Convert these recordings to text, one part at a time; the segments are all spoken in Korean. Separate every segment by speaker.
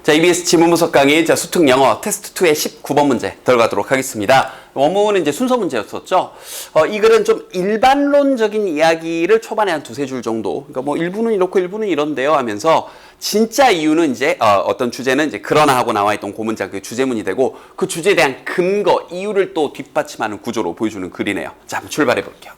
Speaker 1: 자, EBS 지문분석 강의 수특 영어 테스트 2의 19번 문제 들어가도록 하겠습니다. 원문은 이제 순서 문제였었죠. 이 글은 좀 일반론적인 이야기를 초반에 한 두세 줄 정도, 그러니까 뭐 일부는 이렇고 일부는 이런데요 하면서 진짜 이유는 이제 어떤 주제는 이제 그러나 하고 나와 있던 그 문장 그 주제문이 되고 그 주제에 대한 근거, 이유를 또 뒷받침하는 구조로 보여주는 글이네요. 자, 한번 출발해 볼게요.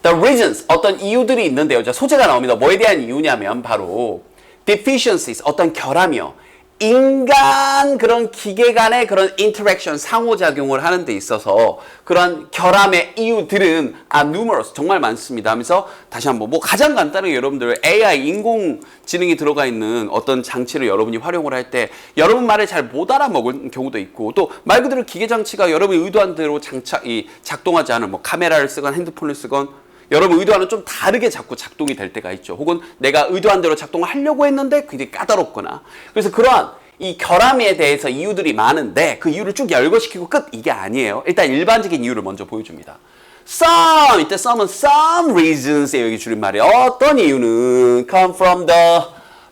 Speaker 1: The reasons, 어떤 이유들이 있는데요. 자, 소재가 나옵니다. 뭐에 대한 이유냐면 바로 deficiencies, 어떤 결함이요. 인간 그런 기계 간의 그런 interaction, 상호작용을 하는 데 있어서 그런 결함의 이유들은 numerous, 정말 많습니다 하면서 다시 한번 뭐 가장 간단하게 여러분들 AI, 인공지능이 들어가 있는 어떤 장치를 여러분이 활용을 할 때 여러분 말을 잘 못 알아먹을 경우도 있고 또 말 그대로 기계 장치가 여러분이 의도한 대로 작동하지 않은 뭐 카메라를 쓰건 핸드폰을 쓰건 여러분 의도와는 좀 다르게 자꾸 작동이 될 때가 있죠. 혹은 내가 의도한 대로 작동을 하려고 했는데 굉장히 까다롭거나. 그래서 그러한 이 결함에 대해서 이유들이 많은데 그 이유를 쭉 열거시키고 끝! 이게 아니에요. 일단 일반적인 이유를 먼저 보여줍니다. Some, 이때 some은 some reasons에 여기 줄임말이에요. 어떤 이유는 come from the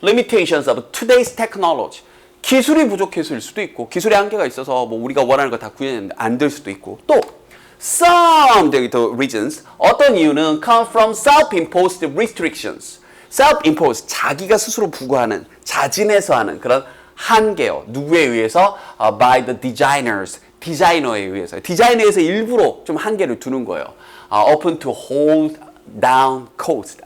Speaker 1: limitations of today's technology. 기술이 부족해서일 수도 있고 기술의 한계가 있어서 뭐 우리가 원하는 거 다 구현했는데 안 될 수도 있고 또 Some the reasons, 어떤 이유는 come from self-imposed restrictions. self-imposed, 자기가 스스로 부과하는, 자진해서 하는 그런 한계요. 누구에 의해서? by the designers, 디자이너에 의해서. 디자이너에서 일부러 좀 한계를 두는 거예요. open to hold down cost.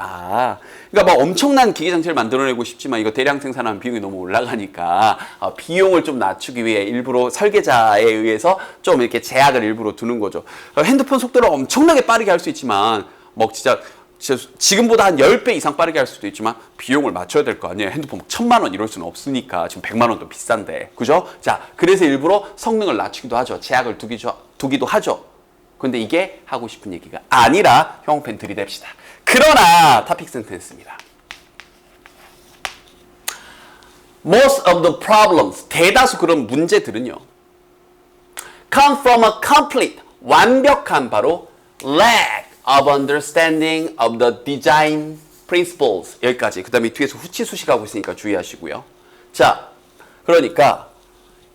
Speaker 1: 그러니까 뭐 엄청난 기계 장치를 만들어내고 싶지만 이거 대량 생산하면 비용이 너무 올라가니까 비용을 좀 낮추기 위해 일부러 설계자에 의해서 좀 이렇게 제약을 일부러 두는 거죠. 핸드폰 속도를 엄청나게 빠르게 할 수 있지만 뭐 진짜 지금보다 한 10배 이상 빠르게 할 수도 있지만 비용을 맞춰야 될 거 아니에요. 핸드폰 1000만 원 이럴 수는 없으니까 지금 100만 원도 비싼데. 그죠? 자, 그래서 일부러 성능을 낮추기도 하죠. 제약을 두기도 하죠. 근데 이게 하고 싶은 얘기가 아니라 형용펜 들이댑시다. 그러나 토픽 센텐스입니다. Most of the problems, 대다수 그런 문제들은요. come from a complete, 완벽한 바로 lack of understanding of the design principles. 여기까지. 그 다음에 뒤에서 후치수식하고 있으니까 주의하시고요. 자, 그러니까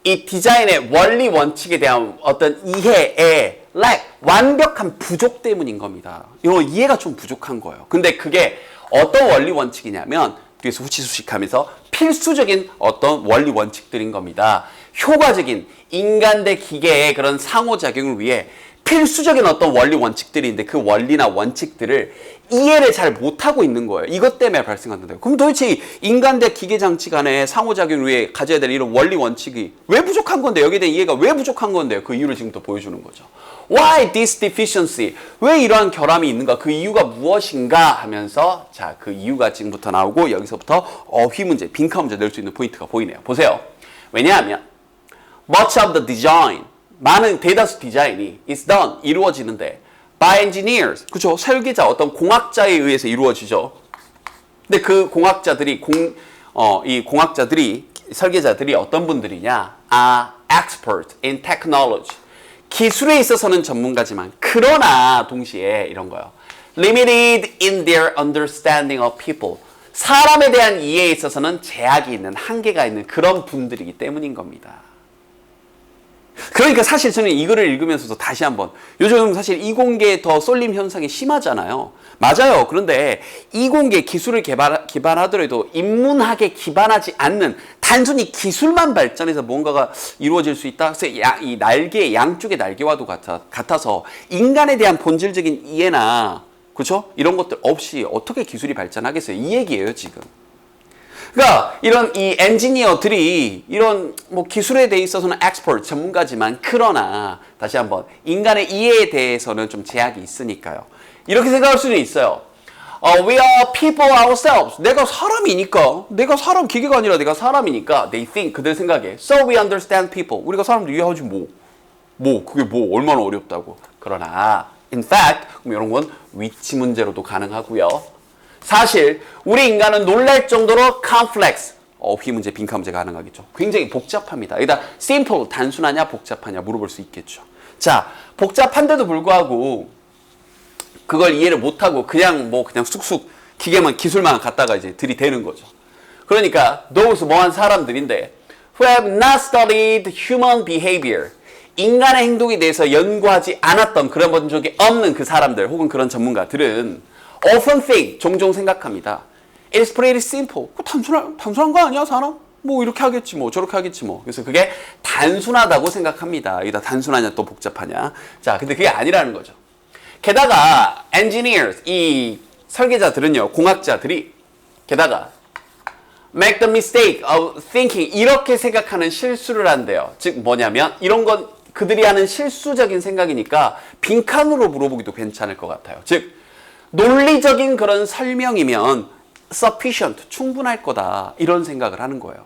Speaker 1: 이 디자인의 원리 원칙에 대한 어떤 이해의 lack, 완벽한 부족 때문인 겁니다. 이 이해가 좀 부족한 거예요. 근데 그게 어떤 원리 원칙이냐면 뒤에서 후치수식하면서 필수적인 어떤 원리 원칙들인 겁니다. 효과적인 인간 대 기계의 그런 상호작용을 위해 필수적인 어떤 원리 원칙들인데 그 원리나 원칙들을 이해를 잘 못하고 있는 거예요. 이것 때문에 발생한다고요. 그럼 도대체 인간 대 기계 장치 간의 상호작용을 위해 가져야 될 이런 원리 원칙이 왜 부족한 건데 여기에 대한 이해가 왜 부족한 건데요. 그 이유를 지금부터 보여주는 거죠. Why this deficiency? 왜 이러한 결함이 있는가? 그 이유가 무엇인가? 하면서 자, 그 이유가 지금부터 나오고 여기서부터 어휘 문제, 빈칸 문제 낼 수 있는 포인트가 보이네요. 보세요. 왜냐하면 much of the design, 많은 대다수 디자인이 is done, 이루어지는데 by engineers, 그렇죠? 설계자, 어떤 공학자에 의해서 이루어지죠. 근데 그 공학자들이 이 공학자들이 설계자들이 어떤 분들이냐? expert in technology. 기술에 있어서는 전문가지만 그러나 동시에 이런 거요. limited in their understanding of people. 사람에 대한 이해에 있어서는 제약이 있는, 한계가 있는 그런 분들이기 때문인 겁니다. 그러니까 사실 저는 이거를 읽으면서도 다시 한번 요즘 사실 이공계에 더 쏠림 현상이 심하잖아요. 맞아요. 그런데 이공계 기술을 개발하더라도 인문학에 기반하지 않는 단순히 기술만 발전해서 뭔가가 이루어질 수 있다. 그래서 이 날개, 양쪽의 날개와도 같아서 인간에 대한 본질적인 이해나 그렇죠? 이런 것들 없이 어떻게 기술이 발전하겠어요? 이 얘기예요, 지금. 그러니까 이런 이 엔지니어들이 이런 뭐 기술에 대해 있어서는 expert, 전문가지만 그러나 다시 한번 인간의 이해에 대해서는 좀 제약이 있으니까요. 이렇게 생각할 수는 있어요. We are people ourselves. 내가 사람이니까. 내가 사람, 기계가 아니라 내가 사람이니까. They think, 그들 생각에. So we understand people. 우리가 사람들 이해하지 그게 얼마나 어렵다고. 그러나 in fact, 그럼 이런 건 위치 문제로도 가능하고요. 사실 우리 인간은 놀랄 정도로 complex, 어휘 문제, 빈칸 문제 가능하겠죠. 굉장히 복잡합니다. 여기다 simple, 단순하냐 복잡하냐 물어볼 수 있겠죠. 자, 복잡한데도 불구하고 그걸 이해를 못하고 그냥 쑥쑥 기계만 기술만 갖다가 이제 들이대는 거죠. 그러니까 those 뭐한 사람들인데 who have not studied human behavior. 인간의 행동에 대해서 연구하지 않았던 그런 본 적이 없는 그 사람들 혹은 그런 전문가들은 often think, 종종 생각합니다. It is pretty simple. 단순한 거 아니야, 사람? 뭐 이렇게 하겠지 뭐 저렇게 하겠지 뭐. 그래서 그게 단순하다고 생각합니다. 여기다 단순하냐 또 복잡하냐. 자, 근데 그게 아니라는 거죠. 게다가 engineers, 이 설계자들은요, 공학자들이 게다가 make the mistake of thinking, 이렇게 생각하는 실수를 한대요. 즉 뭐냐면 이런 건 그들이 하는 실수적인 생각이니까 빈칸으로 물어보기도 괜찮을 것 같아요. 즉 논리적인 그런 설명이면 sufficient, 충분할 거다, 이런 생각을 하는 거예요.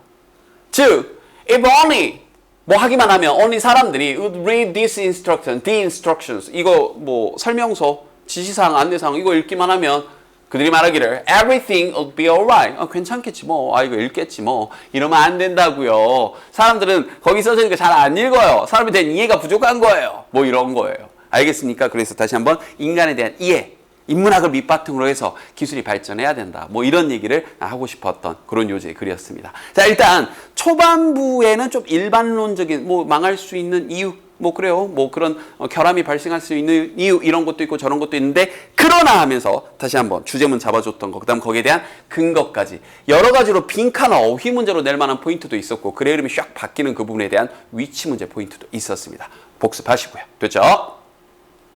Speaker 1: 즉 if only, 뭐 하기만 하면 only 사람들이 would read this instruction, the instructions, 이거 뭐 설명서, 지시사항, 안내사항 이거 읽기만 하면 그들이 말하기를 everything will be alright. 괜찮겠지 뭐. 이거 읽겠지 뭐. 이러면 안 된다고요. 사람들은 거기 써져 있는 거 잘 안 읽어요. 사람에 대한 이해가 부족한 거예요. 뭐 이런 거예요. 알겠습니까? 그래서 다시 한번 인간에 대한 이해, 인문학을 밑바탕으로 해서 기술이 발전해야 된다. 뭐 이런 얘기를 하고 싶었던 그런 요지의 글이었습니다. 자, 일단 초반부에는 좀 일반론적인 뭐 망할 수 있는 이유, 뭐 그래요. 뭐 그런 결함이 발생할 수 있는 이유, 이런 것도 있고 저런 것도 있는데, 그러나 하면서 다시 한번 주제문 잡아줬던 거, 그다음 거기에 대한 근거까지 여러 가지로 빈칸 어휘 문제로 낼 만한 포인트도 있었고, 글의 이름이 샥 바뀌는 그 부분에 대한 위치 문제 포인트도 있었습니다. 복습하시고요. 됐죠?